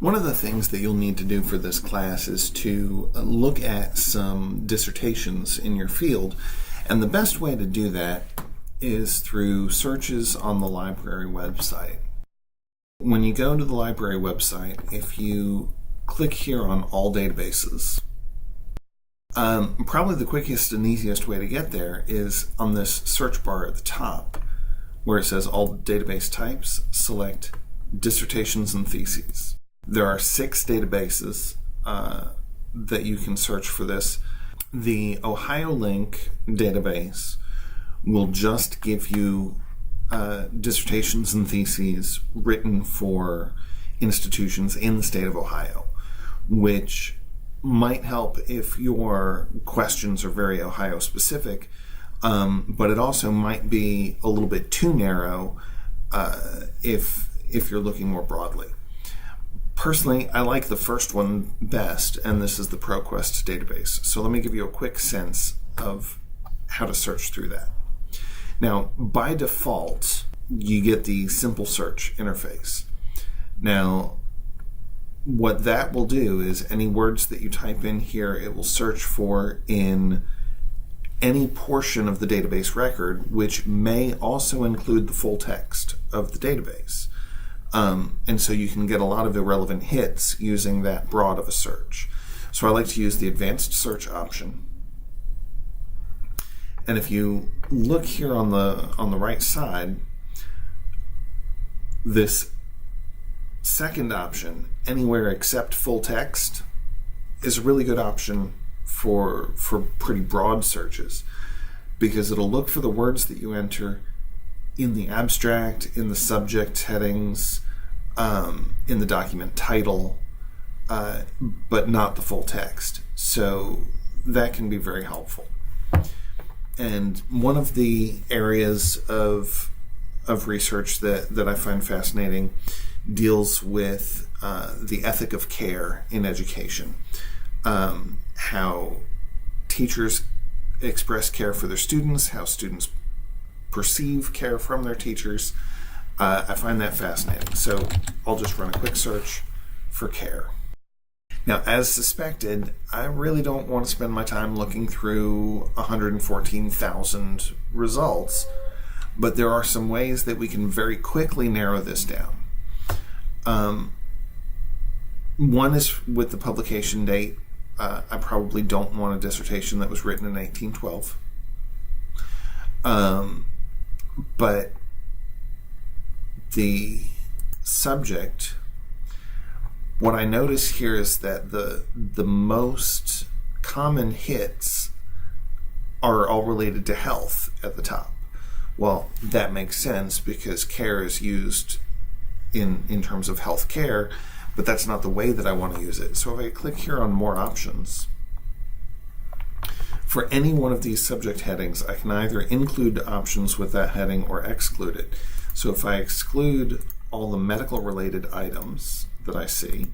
One of the things that you'll need to do for this class is to look at some dissertations in your field, and the best way to do that is through searches on the library website. When you go to the library website, if you click here on all databases, probably the quickest and easiest way to get there is on this search bar at the top where it says all database types, select dissertations and theses. There are 6 databases that you can search for this. The OhioLink database will just give you dissertations and theses written for institutions in the state of Ohio, which might help if your questions are very Ohio specific, but it also might be a little bit too narrow if you're looking more broadly. Personally, I like the first one best, and this is the ProQuest database. So let me give you a quick sense of how to search through that. Now, by default, you get the simple search interface. Now, what that will do is any words that you type in here, it will search for in any portion of the database record, which may also include the full text of the database. And so you can get a lot of irrelevant hits using that broad of a search. So I like to use the advanced search option. And if you look here on the right side, this second option, anywhere except full text, is a really good option for pretty broad searches, because it'll look for the words that you enter in the abstract, in the subject headings, in the document title, but not the full text. So that can be very helpful. And one of the areas of research that I find fascinating deals with the ethic of care in education, how teachers express care for their students, how students perceive care from their teachers. I find that fascinating. So I'll just run a quick search for care. Now, as suspected, I really don't want to spend my time looking through 114,000 results, but there are some ways that we can very quickly narrow this down. One is with the publication date. I probably don't want a dissertation that was written in 1812. But the subject, what I notice here is that the most common hits are all related to health at the top. Well, that makes sense because care is used in terms of health care, but that's not the way that I want to use it. So if I click here on more options, for any one of these subject headings, I can either include options with that heading or exclude it. So if I exclude all the medical related items that I see,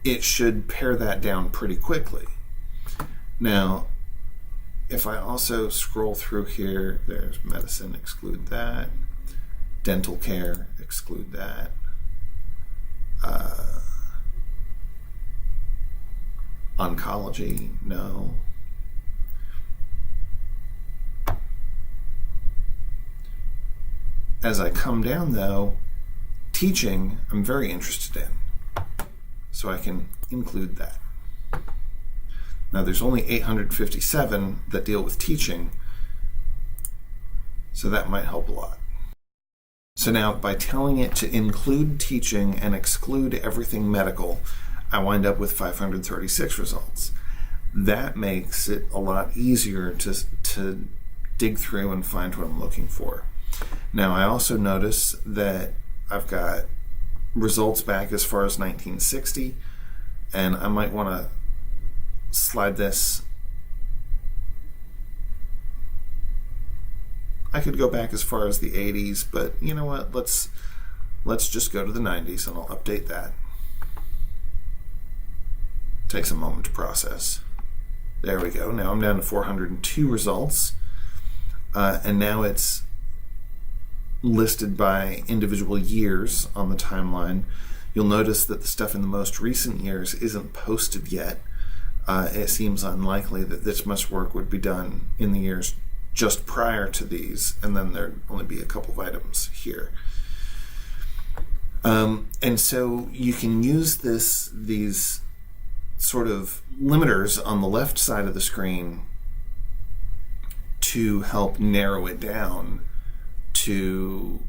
it should pare that down pretty quickly. Now, if I also scroll through here, there's medicine, exclude that. Dental care, exclude that. Oncology, no. As I come down, though, teaching, I'm very interested in. So I can include that. Now, there's only 857 that deal with teaching, so that might help a lot. So now, by telling it to include teaching and exclude everything medical, I wind up with 536 results. That makes it a lot easier to dig through and find what I'm looking for. Now, I also notice that I've got results back as far as 1960, and I might want to slide this. I could go back as far as the 80s, but you know what? Let's just go to the 90s, and I'll update that. Takes a moment to process. There we go. Now I'm down to 402 results, and now it's listed by individual years on the timeline, you'll notice that the stuff in the most recent years isn't posted yet. It seems unlikely that this much work would be done in the years just prior to these, and then there'd only be a couple of items here. And so you can use these sort of limiters on the left side of the screen to help narrow it down to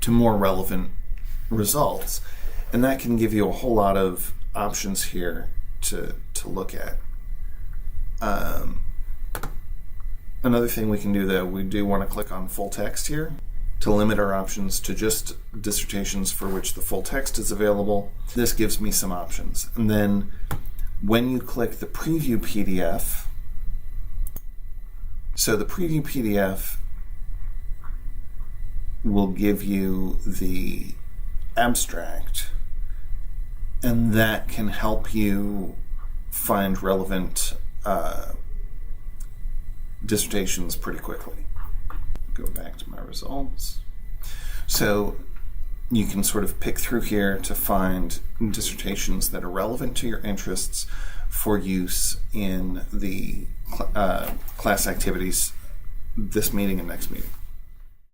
more relevant results. And that can give you a whole lot of options here to look at. Another thing we can do, though, we do want to click on full text here to limit our options to just dissertations for which the full text is available. This gives me some options. And then when you click the preview PDF, so the preview PDF will give you the abstract, and that can help you find relevant dissertations pretty quickly. Go back to my results. So you can sort of pick through here to find dissertations that are relevant to your interests for use in the class activities this meeting and next meeting.